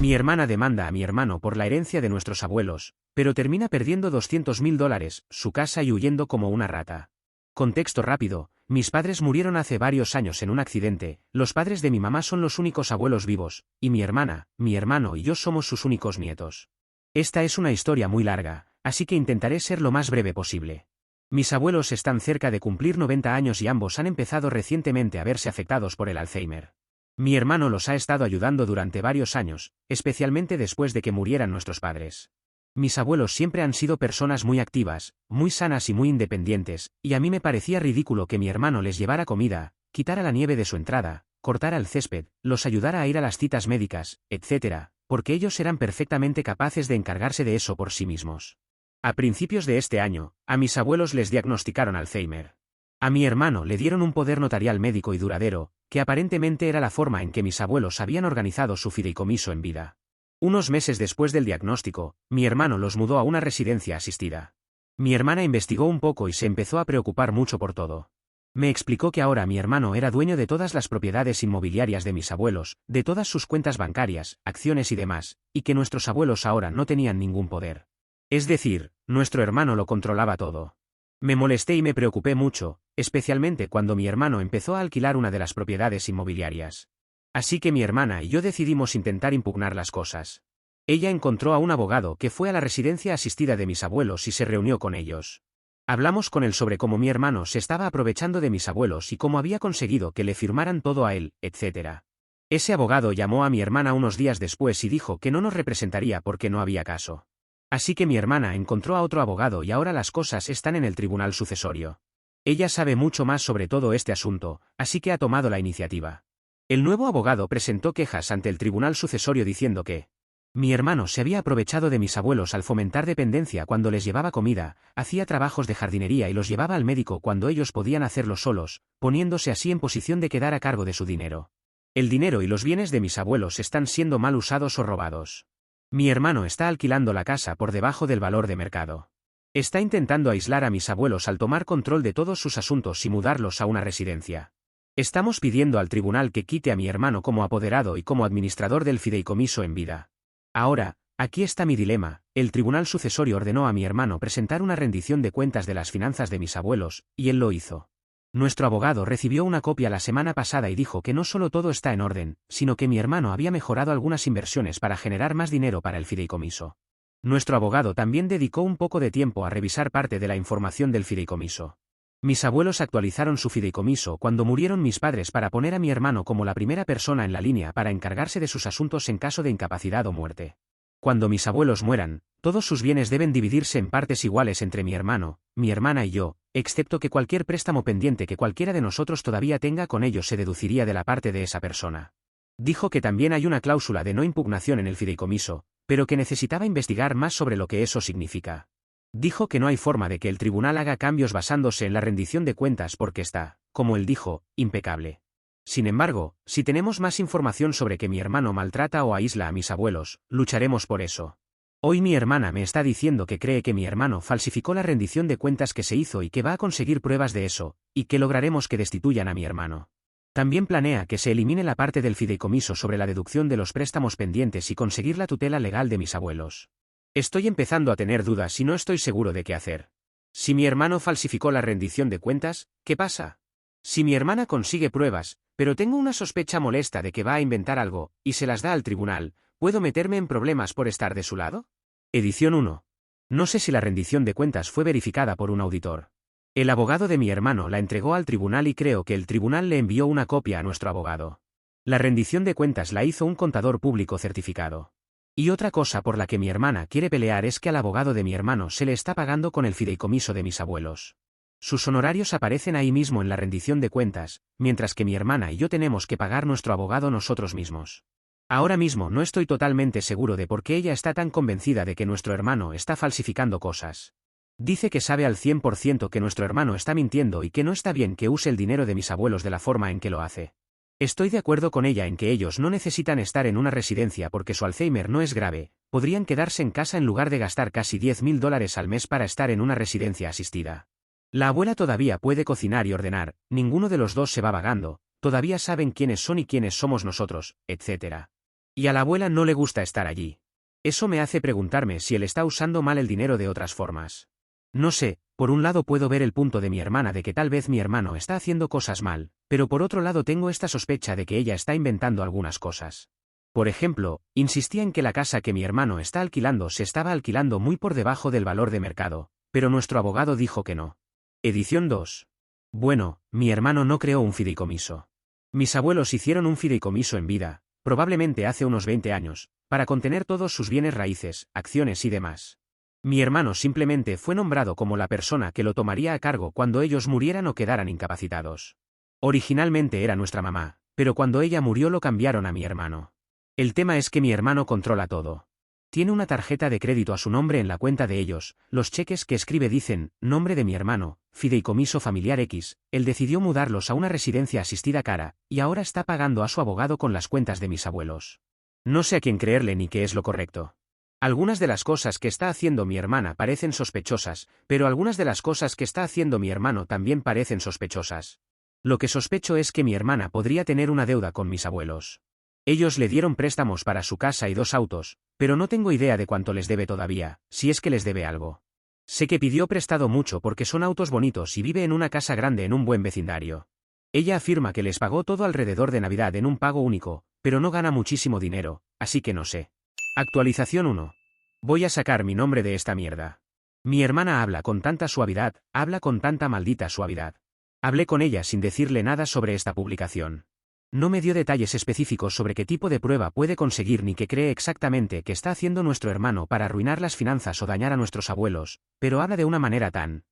Mi hermana demanda a mi hermano por la herencia de nuestros abuelos, pero termina perdiendo $200.000, su casa y huyendo como una rata. Contexto rápido, mis padres murieron hace varios años en un accidente, los padres de mi mamá son los únicos abuelos vivos, y mi hermana, mi hermano y yo somos sus únicos nietos. Esta es una historia muy larga, así que intentaré ser lo más breve posible. Mis abuelos están cerca de cumplir 90 años y ambos han empezado recientemente a verse afectados por el Alzheimer. Mi hermano los ha estado ayudando durante varios años, especialmente después de que murieran nuestros padres. Mis abuelos siempre han sido personas muy activas, muy sanas y muy independientes, y a mí me parecía ridículo que mi hermano les llevara comida, quitara la nieve de su entrada, cortara el césped, los ayudara a ir a las citas médicas, etc., porque ellos eran perfectamente capaces de encargarse de eso por sí mismos. A principios de este año, a mis abuelos les diagnosticaron Alzheimer. A mi hermano le dieron un poder notarial médico y duradero, que aparentemente era la forma en que mis abuelos habían organizado su fideicomiso en vida. Unos meses después del diagnóstico, mi hermano los mudó a una residencia asistida. Mi hermana investigó un poco y se empezó a preocupar mucho por todo. Me explicó que ahora mi hermano era dueño de todas las propiedades inmobiliarias de mis abuelos, de todas sus cuentas bancarias, acciones y demás, y que nuestros abuelos ahora no tenían ningún poder. Es decir, nuestro hermano lo controlaba todo. Me molesté y me preocupé mucho, especialmente cuando mi hermano empezó a alquilar una de las propiedades inmobiliarias. Así que mi hermana y yo decidimos intentar impugnar las cosas. Ella encontró a un abogado que fue a la residencia asistida de mis abuelos y se reunió con ellos. Hablamos con él sobre cómo mi hermano se estaba aprovechando de mis abuelos y cómo había conseguido que le firmaran todo a él, etc. Ese abogado llamó a mi hermana unos días después y dijo que no nos representaría porque no había caso. Así que mi hermana encontró a otro abogado y ahora las cosas están en el tribunal sucesorio. Ella sabe mucho más sobre todo este asunto, así que ha tomado la iniciativa. El nuevo abogado presentó quejas ante el tribunal sucesorio diciendo que mi hermano se había aprovechado de mis abuelos al fomentar dependencia cuando les llevaba comida, hacía trabajos de jardinería y los llevaba al médico cuando ellos podían hacerlo solos, poniéndose así en posición de quedar a cargo de su dinero. El dinero y los bienes de mis abuelos están siendo mal usados o robados. Mi hermano está alquilando la casa por debajo del valor de mercado. Está intentando aislar a mis abuelos al tomar control de todos sus asuntos y mudarlos a una residencia. Estamos pidiendo al tribunal que quite a mi hermano como apoderado y como administrador del fideicomiso en vida. Ahora, aquí está mi dilema, el tribunal sucesorio ordenó a mi hermano presentar una rendición de cuentas de las finanzas de mis abuelos, y él lo hizo. Nuestro abogado recibió una copia la semana pasada y dijo que no solo todo está en orden, sino que mi hermano había mejorado algunas inversiones para generar más dinero para el fideicomiso. Nuestro abogado también dedicó un poco de tiempo a revisar parte de la información del fideicomiso. Mis abuelos actualizaron su fideicomiso cuando murieron mis padres para poner a mi hermano como la primera persona en la línea para encargarse de sus asuntos en caso de incapacidad o muerte. Cuando mis abuelos mueran, todos sus bienes deben dividirse en partes iguales entre mi hermano, mi hermana y yo, excepto que cualquier préstamo pendiente que cualquiera de nosotros todavía tenga con ellos se deduciría de la parte de esa persona. Dijo que también hay una cláusula de no impugnación en el fideicomiso, pero que necesitaba investigar más sobre lo que eso significa. Dijo que no hay forma de que el tribunal haga cambios basándose en la rendición de cuentas porque está, como él dijo, impecable. Sin embargo, si tenemos más información sobre que mi hermano maltrata o aísla a mis abuelos, lucharemos por eso. Hoy mi hermana me está diciendo que cree que mi hermano falsificó la rendición de cuentas que se hizo y que va a conseguir pruebas de eso, y que lograremos que destituyan a mi hermano. También planea que se elimine la parte del fideicomiso sobre la deducción de los préstamos pendientes y conseguir la tutela legal de mis abuelos. Estoy empezando a tener dudas y no estoy seguro de qué hacer. Si mi hermano falsificó la rendición de cuentas, ¿qué pasa? Si mi hermana consigue pruebas, pero tengo una sospecha molesta de que va a inventar algo, y se las da al tribunal, ¿puedo meterme en problemas por estar de su lado? Edición 1. No sé si la rendición de cuentas fue verificada por un auditor. El abogado de mi hermano la entregó al tribunal y creo que el tribunal le envió una copia a nuestro abogado. La rendición de cuentas la hizo un contador público certificado. Y otra cosa por la que mi hermana quiere pelear es que al abogado de mi hermano se le está pagando con el fideicomiso de mis abuelos. Sus honorarios aparecen ahí mismo en la rendición de cuentas, mientras que mi hermana y yo tenemos que pagar nuestro abogado nosotros mismos. Ahora mismo no estoy totalmente seguro de por qué ella está tan convencida de que nuestro hermano está falsificando cosas. Dice que sabe al 100% que nuestro hermano está mintiendo y que no está bien que use el dinero de mis abuelos de la forma en que lo hace. Estoy de acuerdo con ella en que ellos no necesitan estar en una residencia porque su Alzheimer no es grave, podrían quedarse en casa en lugar de gastar casi $10.000 al mes para estar en una residencia asistida. La abuela todavía puede cocinar y ordenar, ninguno de los dos se va vagando, todavía saben quiénes son y quiénes somos nosotros, etc. Y a la abuela no le gusta estar allí. Eso me hace preguntarme si él está usando mal el dinero de otras formas. No sé, por un lado puedo ver el punto de mi hermana de que tal vez mi hermano está haciendo cosas mal, pero por otro lado tengo esta sospecha de que ella está inventando algunas cosas. Por ejemplo, insistía en que la casa que mi hermano está alquilando se estaba alquilando muy por debajo del valor de mercado, pero nuestro abogado dijo que no. Edición 2. Bueno, mi hermano no creó un fideicomiso. Mis abuelos hicieron un fideicomiso en vida, probablemente hace unos 20 años, para contener todos sus bienes raíces, acciones y demás. Mi hermano simplemente fue nombrado como la persona que lo tomaría a cargo cuando ellos murieran o quedaran incapacitados. Originalmente era nuestra mamá, pero cuando ella murió lo cambiaron a mi hermano. El tema es que mi hermano controla todo. Tiene una tarjeta de crédito a su nombre en la cuenta de ellos, los cheques que escribe dicen, nombre de mi hermano, fideicomiso familiar X, él decidió mudarlos a una residencia asistida cara, y ahora está pagando a su abogado con las cuentas de mis abuelos. No sé a quién creerle ni qué es lo correcto. Algunas de las cosas que está haciendo mi hermana parecen sospechosas, pero algunas de las cosas que está haciendo mi hermano también parecen sospechosas. Lo que sospecho es que mi hermana podría tener una deuda con mis abuelos. Ellos le dieron préstamos para su casa y 2 autos, pero no tengo idea de cuánto les debe todavía, si es que les debe algo. Sé que pidió prestado mucho porque son autos bonitos y vive en una casa grande en un buen vecindario. Ella afirma que les pagó todo alrededor de Navidad en un pago único, pero no gana muchísimo dinero, así que no sé. Actualización 1. Voy a sacar mi nombre de esta mierda. Mi hermana habla con tanta suavidad, habla con tanta maldita suavidad. Hablé con ella sin decirle nada sobre esta publicación. No me dio detalles específicos sobre qué tipo de prueba puede conseguir ni qué cree exactamente que está haciendo nuestro hermano para arruinar las finanzas o dañar a nuestros abuelos, pero habla de una manera tan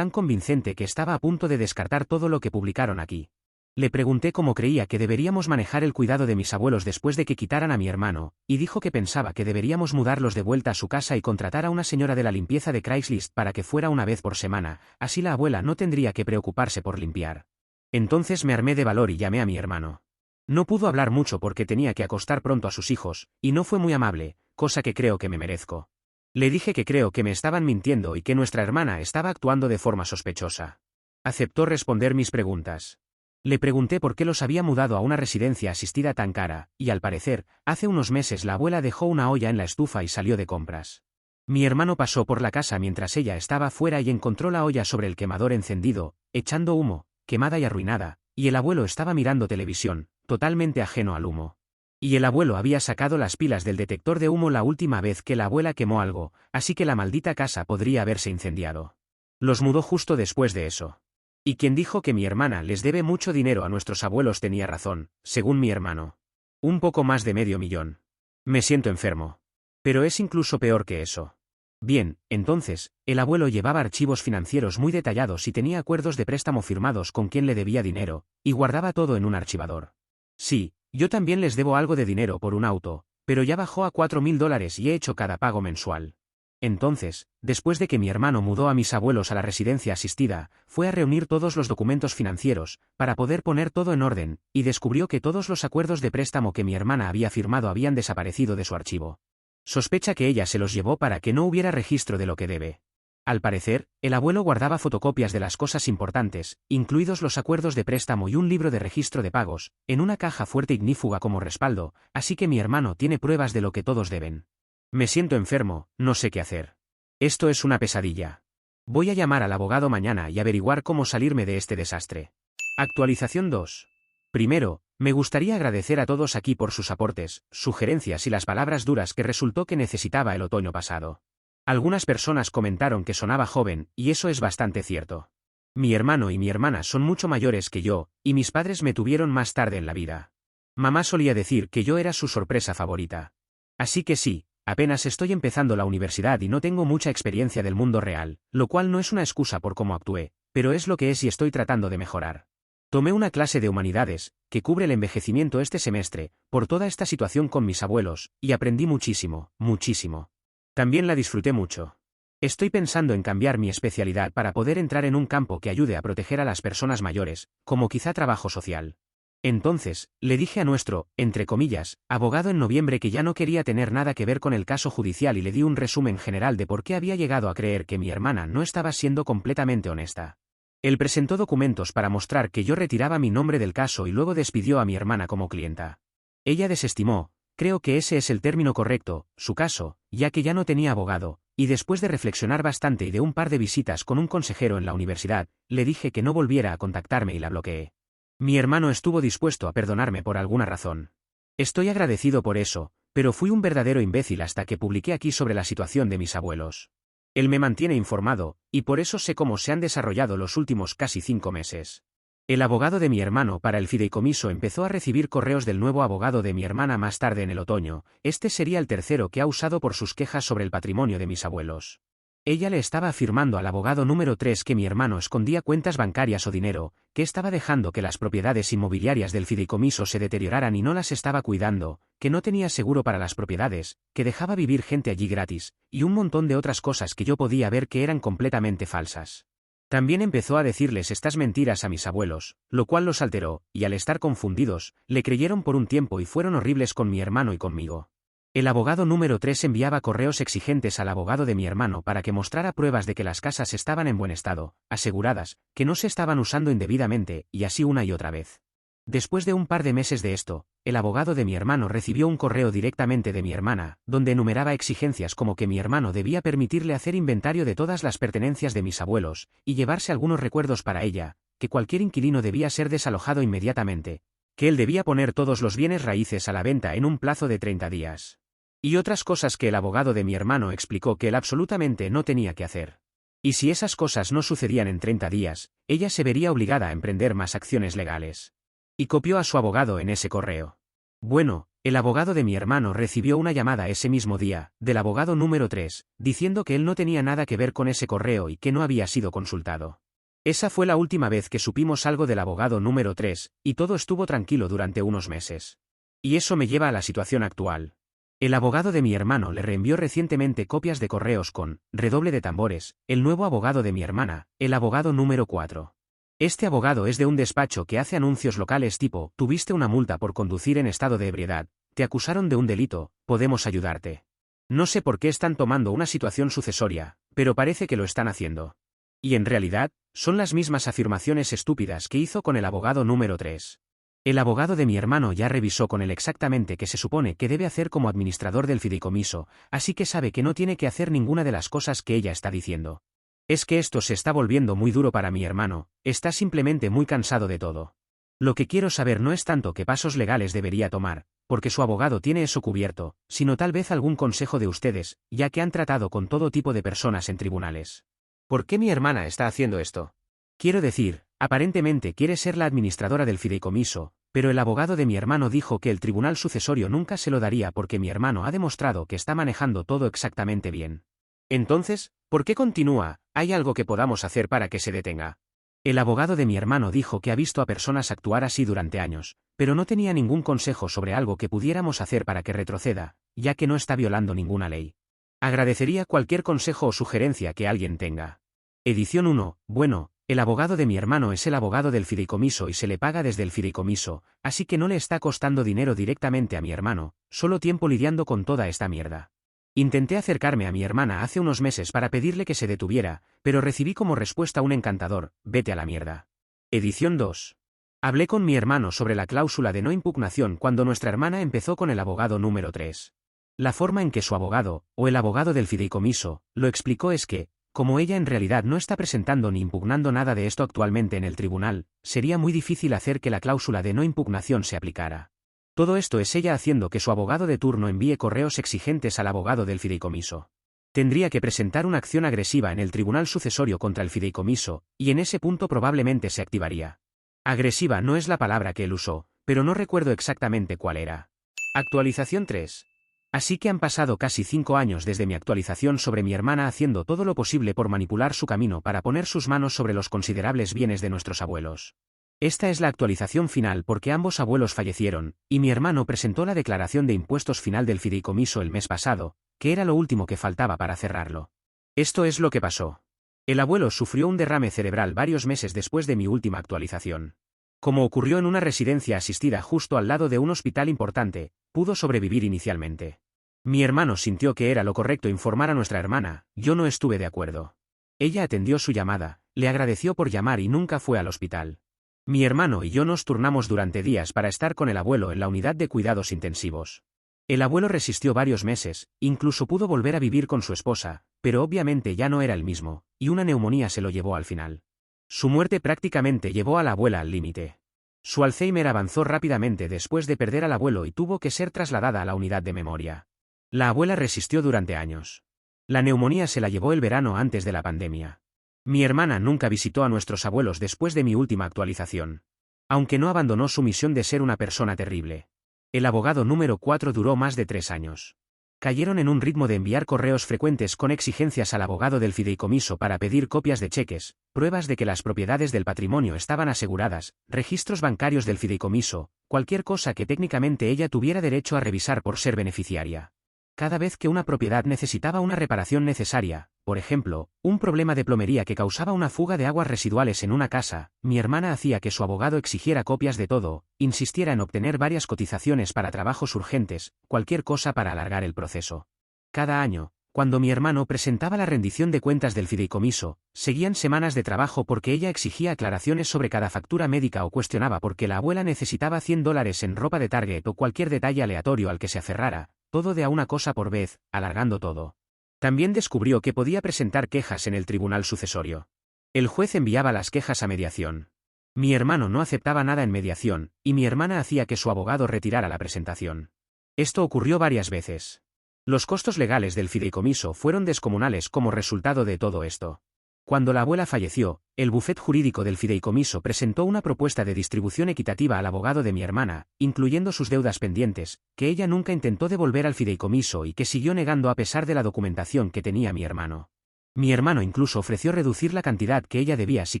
convincente que estaba a punto de descartar todo lo que publicaron aquí. Le pregunté cómo creía que deberíamos manejar el cuidado de mis abuelos después de que quitaran a mi hermano, y dijo que pensaba que deberíamos mudarlos de vuelta a su casa y contratar a una señora de la limpieza de Craigslist para que fuera una vez por semana, así la abuela no tendría que preocuparse por limpiar. Entonces me armé de valor y llamé a mi hermano. No pudo hablar mucho porque tenía que acostar pronto a sus hijos, y no fue muy amable, cosa que creo que me merezco. Le dije que creo que me estaban mintiendo y que nuestra hermana estaba actuando de forma sospechosa. Aceptó responder mis preguntas. Le pregunté por qué los había mudado a una residencia asistida tan cara, y al parecer, hace unos meses la abuela dejó una olla en la estufa y salió de compras. Mi hermano pasó por la casa mientras ella estaba fuera y encontró la olla sobre el quemador encendido, echando humo, quemada y arruinada, y el abuelo estaba mirando televisión, totalmente ajeno al humo. Y el abuelo había sacado las pilas del detector de humo la última vez que la abuela quemó algo, así que la maldita casa podría haberse incendiado. Los mudó justo después de eso. Y quien dijo que mi hermana les debe mucho dinero a nuestros abuelos tenía razón, según mi hermano. Un poco más de $500,000. Me siento enfermo. Pero es incluso peor que eso. Bien, entonces, el abuelo llevaba archivos financieros muy detallados y tenía acuerdos de préstamo firmados con quien le debía dinero, y guardaba todo en un archivador. Sí, yo también les debo algo de dinero por un auto, pero ya bajó a $4,000 y he hecho cada pago mensual. Entonces, después de que mi hermano mudó a mis abuelos a la residencia asistida, fue a reunir todos los documentos financieros, para poder poner todo en orden, y descubrió que todos los acuerdos de préstamo que mi hermana había firmado habían desaparecido de su archivo. Sospecha que ella se los llevó para que no hubiera registro de lo que debe. Al parecer, el abuelo guardaba fotocopias de las cosas importantes, incluidos los acuerdos de préstamo y un libro de registro de pagos, en una caja fuerte ignífuga como respaldo, así que mi hermano tiene pruebas de lo que todos deben. Me siento enfermo, no sé qué hacer. Esto es una pesadilla. Voy a llamar al abogado mañana y averiguar cómo salirme de este desastre. Actualización 2. Primero, me gustaría agradecer a todos aquí por sus aportes, sugerencias y las palabras duras que resultó que necesitaba el otoño pasado. Algunas personas comentaron que sonaba joven, y eso es bastante cierto. Mi hermano y mi hermana son mucho mayores que yo, y mis padres me tuvieron más tarde en la vida. Mamá solía decir que yo era su sorpresa favorita. Así que sí, apenas estoy empezando la universidad y no tengo mucha experiencia del mundo real, lo cual no es una excusa por cómo actué, pero es lo que es y estoy tratando de mejorar. Tomé una clase de humanidades, que cubre el envejecimiento este semestre, por toda esta situación con mis abuelos, y aprendí muchísimo, muchísimo. También la disfruté mucho. Estoy pensando en cambiar mi especialidad para poder entrar en un campo que ayude a proteger a las personas mayores, como quizá trabajo social. Entonces, le dije a nuestro, entre comillas, abogado en noviembre que ya no quería tener nada que ver con el caso judicial y le di un resumen general de por qué había llegado a creer que mi hermana no estaba siendo completamente honesta. Él presentó documentos para mostrar que yo retiraba mi nombre del caso y luego despidió a mi hermana como clienta. Ella desestimó, creo que ese es el término correcto, su caso, ya que ya no tenía abogado, y después de reflexionar bastante y de un par de visitas con un consejero en la universidad, le dije que no volviera a contactarme y la bloqueé. Mi hermano estuvo dispuesto a perdonarme por alguna razón. Estoy agradecido por eso, pero fui un verdadero imbécil hasta que publiqué aquí sobre la situación de mis abuelos. Él me mantiene informado, y por eso sé cómo se han desarrollado los últimos casi 5 meses. El abogado de mi hermano para el fideicomiso empezó a recibir correos del nuevo abogado de mi hermana más tarde en el otoño. Este sería el tercero que ha usado por sus quejas sobre el patrimonio de mis abuelos. Ella le estaba afirmando al abogado número 3 que mi hermano escondía cuentas bancarias o dinero, que estaba dejando que las propiedades inmobiliarias del fideicomiso se deterioraran y no las estaba cuidando, que no tenía seguro para las propiedades, que dejaba vivir gente allí gratis, y un montón de otras cosas que yo podía ver que eran completamente falsas. También empezó a decirles estas mentiras a mis abuelos, lo cual los alteró, y al estar confundidos, le creyeron por un tiempo y fueron horribles con mi hermano y conmigo. El abogado número 3 enviaba correos exigentes al abogado de mi hermano para que mostrara pruebas de que las casas estaban en buen estado, aseguradas, que no se estaban usando indebidamente, y así una y otra vez. Después de un par de meses de esto, el abogado de mi hermano recibió un correo directamente de mi hermana, donde enumeraba exigencias como que mi hermano debía permitirle hacer inventario de todas las pertenencias de mis abuelos, y llevarse algunos recuerdos para ella, que cualquier inquilino debía ser desalojado inmediatamente, que él debía poner todos los bienes raíces a la venta en un plazo de 30 días. Y otras cosas que el abogado de mi hermano explicó que él absolutamente no tenía que hacer. Y si esas cosas no sucedían en 30 días, ella se vería obligada a emprender más acciones legales. Y copió a su abogado en ese correo. Bueno, el abogado de mi hermano recibió una llamada ese mismo día, del abogado número 3, diciendo que él no tenía nada que ver con ese correo y que no había sido consultado. Esa fue la última vez que supimos algo del abogado número 3, y todo estuvo tranquilo durante unos meses. Y eso me lleva a la situación actual. El abogado de mi hermano le reenvió recientemente copias de correos con, redoble de tambores, el nuevo abogado de mi hermana, el abogado número 4. Este abogado es de un despacho que hace anuncios locales tipo, tuviste una multa por conducir en estado de ebriedad, te acusaron de un delito, podemos ayudarte. No sé por qué están tomando una situación sucesoria, pero parece que lo están haciendo. Y en realidad, son las mismas afirmaciones estúpidas que hizo con el abogado número 3. El abogado de mi hermano ya revisó con él exactamente qué se supone que debe hacer como administrador del fideicomiso, así que sabe que no tiene que hacer ninguna de las cosas que ella está diciendo. Es que esto se está volviendo muy duro para mi hermano, está simplemente muy cansado de todo. Lo que quiero saber no es tanto qué pasos legales debería tomar, porque su abogado tiene eso cubierto, sino tal vez algún consejo de ustedes, ya que han tratado con todo tipo de personas en tribunales. ¿Por qué mi hermana está haciendo esto? Quiero decir, aparentemente quiere ser la administradora del fideicomiso, pero el abogado de mi hermano dijo que el tribunal sucesorio nunca se lo daría porque mi hermano ha demostrado que está manejando todo exactamente bien. Entonces, ¿por qué continúa? ¿Hay algo que podamos hacer para que se detenga? El abogado de mi hermano dijo que ha visto a personas actuar así durante años, pero no tenía ningún consejo sobre algo que pudiéramos hacer para que retroceda, ya que no está violando ninguna ley. Agradecería cualquier consejo o sugerencia que alguien tenga. Edición 1. Bueno, el abogado de mi hermano es el abogado del fideicomiso y se le paga desde el fideicomiso, así que no le está costando dinero directamente a mi hermano, solo tiempo lidiando con toda esta mierda. Intenté acercarme a mi hermana hace unos meses para pedirle que se detuviera, pero recibí como respuesta un encantador, vete a la mierda. Edición 2. Hablé con mi hermano sobre la cláusula de no impugnación cuando nuestra hermana empezó con el abogado número 3. La forma en que su abogado, o el abogado del fideicomiso, lo explicó es que, como ella en realidad no está presentando ni impugnando nada de esto actualmente en el tribunal, sería muy difícil hacer que la cláusula de no impugnación se aplicara. Todo esto es ella haciendo que su abogado de turno envíe correos exigentes al abogado del fideicomiso. Tendría que presentar una acción agresiva en el tribunal sucesorio contra el fideicomiso, y en ese punto probablemente se activaría. Agresiva no es la palabra que él usó, pero no recuerdo exactamente cuál era. Actualización 3. Así que han pasado casi 5 años desde mi actualización sobre mi hermana haciendo todo lo posible por manipular su camino para poner sus manos sobre los considerables bienes de nuestros abuelos. Esta es la actualización final porque ambos abuelos fallecieron, y mi hermano presentó la declaración de impuestos final del fideicomiso el mes pasado, que era lo último que faltaba para cerrarlo. Esto es lo que pasó. El abuelo sufrió un derrame cerebral varios meses después de mi última actualización. Como ocurrió en una residencia asistida justo al lado de un hospital importante, pudo sobrevivir inicialmente. Mi hermano sintió que era lo correcto informar a nuestra hermana, yo no estuve de acuerdo. Ella atendió su llamada, le agradeció por llamar y nunca fue al hospital. Mi hermano y yo nos turnamos durante días para estar con el abuelo en la unidad de cuidados intensivos. El abuelo resistió varios meses, incluso pudo volver a vivir con su esposa, pero obviamente ya no era el mismo, y una neumonía se lo llevó al final. Su muerte prácticamente llevó a la abuela al límite. Su Alzheimer avanzó rápidamente después de perder al abuelo y tuvo que ser trasladada a la unidad de memoria. La abuela resistió durante años. La neumonía se la llevó el verano antes de la pandemia. Mi hermana nunca visitó a nuestros abuelos después de mi última actualización. Aunque no abandonó su misión de ser una persona terrible. El abogado número 4 duró más de 3 años. Cayeron en un ritmo de enviar correos frecuentes con exigencias al abogado del fideicomiso para pedir copias de cheques, pruebas de que las propiedades del patrimonio estaban aseguradas, registros bancarios del fideicomiso, cualquier cosa que técnicamente ella tuviera derecho a revisar por ser beneficiaria. Cada vez que una propiedad necesitaba una reparación necesaria, por ejemplo, un problema de plomería que causaba una fuga de aguas residuales en una casa, mi hermana hacía que su abogado exigiera copias de todo, insistiera en obtener varias cotizaciones para trabajos urgentes, cualquier cosa para alargar el proceso. Cada año, cuando mi hermano presentaba la rendición de cuentas del fideicomiso, seguían semanas de trabajo porque ella exigía aclaraciones sobre cada factura médica o cuestionaba por qué la abuela necesitaba $100 en ropa de Target o cualquier detalle aleatorio al que se aferrara, todo de a una cosa por vez, alargando todo. También descubrió que podía presentar quejas en el tribunal sucesorio. El juez enviaba las quejas a mediación. Mi hermano no aceptaba nada en mediación, y mi hermana hacía que su abogado retirara la presentación. Esto ocurrió varias veces. Los costos legales del fideicomiso fueron descomunales como resultado de todo esto. Cuando la abuela falleció, el bufet jurídico del fideicomiso presentó una propuesta de distribución equitativa al abogado de mi hermana, incluyendo sus deudas pendientes, que ella nunca intentó devolver al fideicomiso y que siguió negando a pesar de la documentación que tenía mi hermano. Mi hermano incluso ofreció reducir la cantidad que ella debía si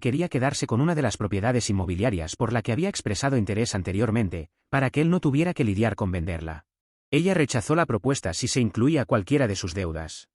quería quedarse con una de las propiedades inmobiliarias por la que había expresado interés anteriormente, para que él no tuviera que lidiar con venderla. Ella rechazó la propuesta si se incluía cualquiera de sus deudas.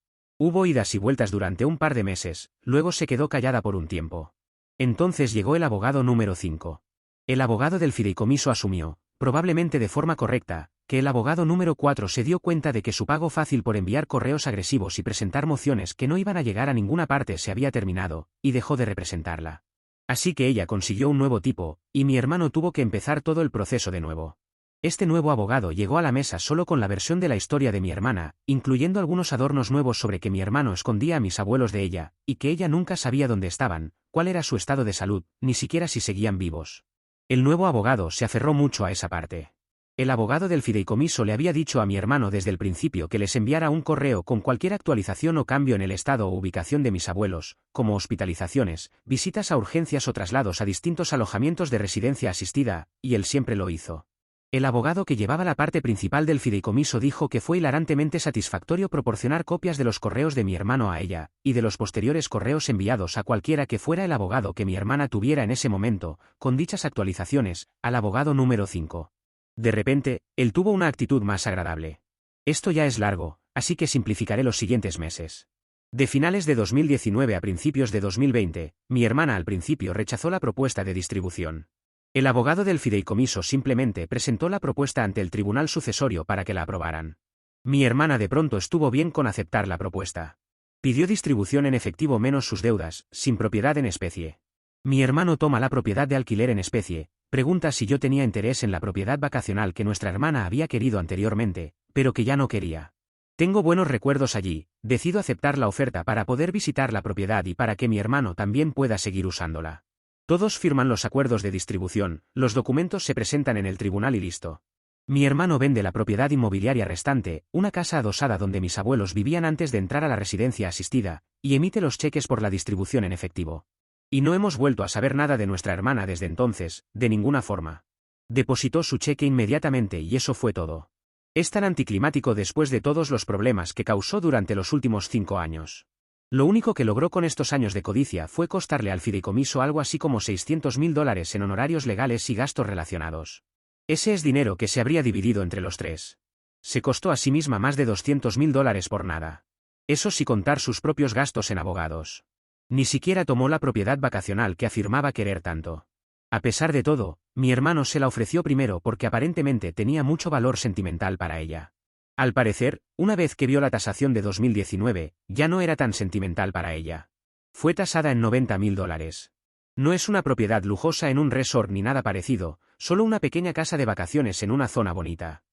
Hubo idas y vueltas durante un par de meses, luego se quedó callada por un tiempo. Entonces llegó el abogado número 5. El abogado del fideicomiso asumió, probablemente de forma correcta, que el abogado número 4 se dio cuenta de que su pago fácil por enviar correos agresivos y presentar mociones que no iban a llegar a ninguna parte se había terminado, y dejó de representarla. Así que ella consiguió un nuevo tipo, y mi hermano tuvo que empezar todo el proceso de nuevo. Este nuevo abogado llegó a la mesa solo con la versión de la historia de mi hermana, incluyendo algunos adornos nuevos sobre que mi hermano escondía a mis abuelos de ella, y que ella nunca sabía dónde estaban, cuál era su estado de salud, ni siquiera si seguían vivos. El nuevo abogado se aferró mucho a esa parte. El abogado del fideicomiso le había dicho a mi hermano desde el principio que les enviara un correo con cualquier actualización o cambio en el estado o ubicación de mis abuelos, como hospitalizaciones, visitas a urgencias o traslados a distintos alojamientos de residencia asistida, y él siempre lo hizo. El abogado que llevaba la parte principal del fideicomiso dijo que fue hilarantemente satisfactorio proporcionar copias de los correos de mi hermano a ella, y de los posteriores correos enviados a cualquiera que fuera el abogado que mi hermana tuviera en ese momento, con dichas actualizaciones, al abogado número 5. De repente, él tuvo una actitud más agradable. Esto ya es largo, así que simplificaré los siguientes meses. De finales de 2019 a principios de 2020, mi hermana al principio rechazó la propuesta de distribución. El abogado del fideicomiso simplemente presentó la propuesta ante el tribunal sucesorio para que la aprobaran. Mi hermana de pronto estuvo bien con aceptar la propuesta. Pidió distribución en efectivo menos sus deudas, sin propiedad en especie. Mi hermano toma la propiedad de alquiler en especie, pregunta si yo tenía interés en la propiedad vacacional que nuestra hermana había querido anteriormente, pero que ya no quería. Tengo buenos recuerdos allí, decido aceptar la oferta para poder visitar la propiedad y para que mi hermano también pueda seguir usándola. Todos firman los acuerdos de distribución, los documentos se presentan en el tribunal y listo. Mi hermano vende la propiedad inmobiliaria restante, una casa adosada donde mis abuelos vivían antes de entrar a la residencia asistida, y emite los cheques por la distribución en efectivo. Y no hemos vuelto a saber nada de nuestra hermana desde entonces, de ninguna forma. Depositó su cheque inmediatamente y eso fue todo. Es tan anticlimático después de todos los problemas que causó durante los últimos 5 años. Lo único que logró con estos años de codicia fue costarle al fideicomiso algo así como $600.000 en honorarios legales y gastos relacionados. Ese es dinero que se habría dividido entre los tres. Se costó a sí misma más de $200.000 por nada. Eso sin contar sus propios gastos en abogados. Ni siquiera tomó la propiedad vacacional que afirmaba querer tanto. A pesar de todo, mi hermano se la ofreció primero porque aparentemente tenía mucho valor sentimental para ella. Al parecer, una vez que vio la tasación de 2019, ya no era tan sentimental para ella. Fue tasada en $90.000. No es una propiedad lujosa en un resort ni nada parecido, solo una pequeña casa de vacaciones en una zona bonita.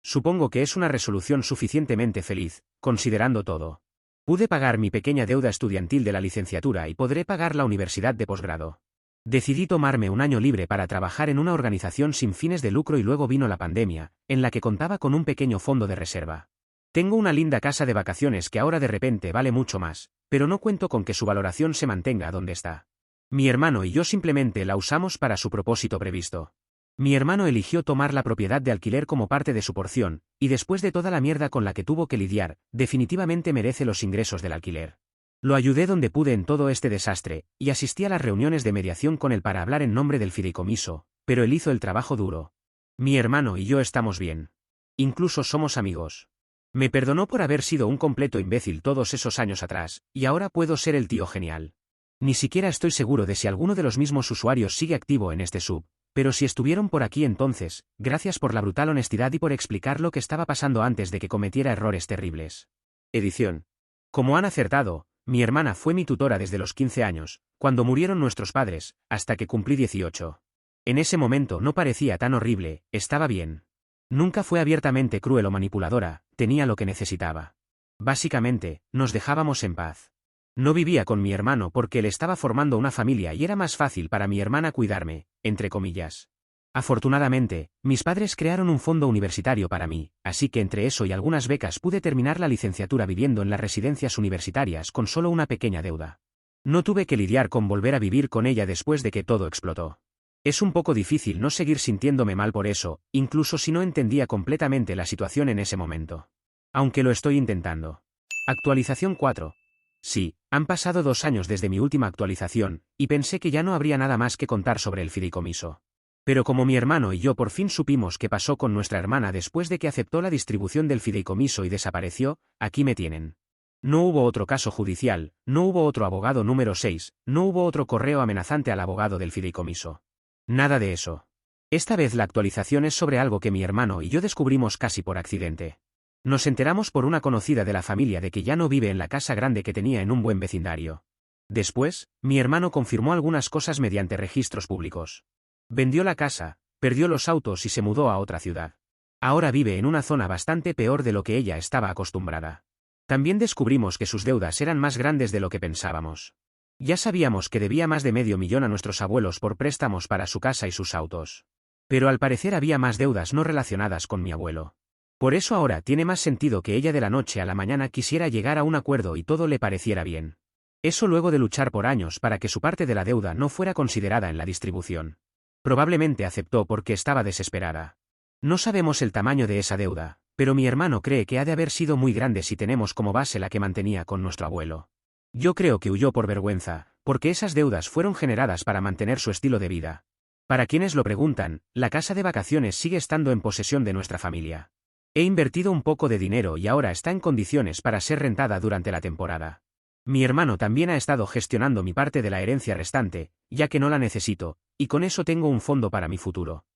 Supongo que es una resolución suficientemente feliz, considerando todo. Pude pagar mi pequeña deuda estudiantil de la licenciatura y podré pagar la universidad de posgrado. Decidí tomarme un año libre para trabajar en una organización sin fines de lucro y luego vino la pandemia, en la que contaba con un pequeño fondo de reserva. Tengo una linda casa de vacaciones que ahora de repente vale mucho más, pero no cuento con que su valoración se mantenga donde está. Mi hermano y yo simplemente la usamos para su propósito previsto. Mi hermano eligió tomar la propiedad de alquiler como parte de su porción, y después de toda la mierda con la que tuvo que lidiar, definitivamente merece los ingresos del alquiler. Lo ayudé donde pude en todo este desastre, y asistí a las reuniones de mediación con él para hablar en nombre del fideicomiso, pero él hizo el trabajo duro. Mi hermano y yo estamos bien. Incluso somos amigos. Me perdonó por haber sido un completo imbécil todos esos años atrás, y ahora puedo ser el tío genial. Ni siquiera estoy seguro de si alguno de los mismos usuarios sigue activo en este sub, pero si estuvieron por aquí entonces, gracias por la brutal honestidad y por explicar lo que estaba pasando antes de que cometiera errores terribles. Edición. Como han acertado, mi hermana fue mi tutora desde los 15 años, cuando murieron nuestros padres, hasta que cumplí 18. En ese momento no parecía tan horrible, estaba bien. Nunca fue abiertamente cruel o manipuladora, tenía lo que necesitaba. Básicamente, nos dejábamos en paz. No vivía con mi hermano porque él estaba formando una familia y era más fácil para mi hermana cuidarme, entre comillas. Afortunadamente, mis padres crearon un fondo universitario para mí, así que entre eso y algunas becas pude terminar la licenciatura viviendo en las residencias universitarias con solo una pequeña deuda. No tuve que lidiar con volver a vivir con ella después de que todo explotó. Es un poco difícil no seguir sintiéndome mal por eso, incluso si no entendía completamente la situación en ese momento. Aunque lo estoy intentando. Actualización 4. Sí, han pasado 2 años desde mi última actualización, y pensé que ya no habría nada más que contar sobre el fideicomiso. Pero como mi hermano y yo por fin supimos qué pasó con nuestra hermana después de que aceptó la distribución del fideicomiso y desapareció, aquí me tienen. No hubo otro caso judicial, no hubo otro abogado número 6, no hubo otro correo amenazante al abogado del fideicomiso. Nada de eso. Esta vez la actualización es sobre algo que mi hermano y yo descubrimos casi por accidente. Nos enteramos por una conocida de la familia de que ya no vive en la casa grande que tenía en un buen vecindario. Después, mi hermano confirmó algunas cosas mediante registros públicos. Vendió la casa, perdió los autos y se mudó a otra ciudad. Ahora vive en una zona bastante peor de lo que ella estaba acostumbrada. También descubrimos que sus deudas eran más grandes de lo que pensábamos. Ya sabíamos que debía más de $500,000 a nuestros abuelos por préstamos para su casa y sus autos. Pero al parecer había más deudas no relacionadas con mi abuelo. Por eso ahora tiene más sentido que ella de la noche a la mañana quisiera llegar a un acuerdo y todo le pareciera bien. Eso luego de luchar por años para que su parte de la deuda no fuera considerada en la distribución. Probablemente aceptó porque estaba desesperada. No sabemos el tamaño de esa deuda, pero mi hermano cree que ha de haber sido muy grande si tenemos como base la que mantenía con nuestro abuelo. Yo creo que huyó por vergüenza, porque esas deudas fueron generadas para mantener su estilo de vida. Para quienes lo preguntan, la casa de vacaciones sigue estando en posesión de nuestra familia. He invertido un poco de dinero y ahora está en condiciones para ser rentada durante la temporada. Mi hermano también ha estado gestionando mi parte de la herencia restante, ya que no la necesito, y con eso tengo un fondo para mi futuro.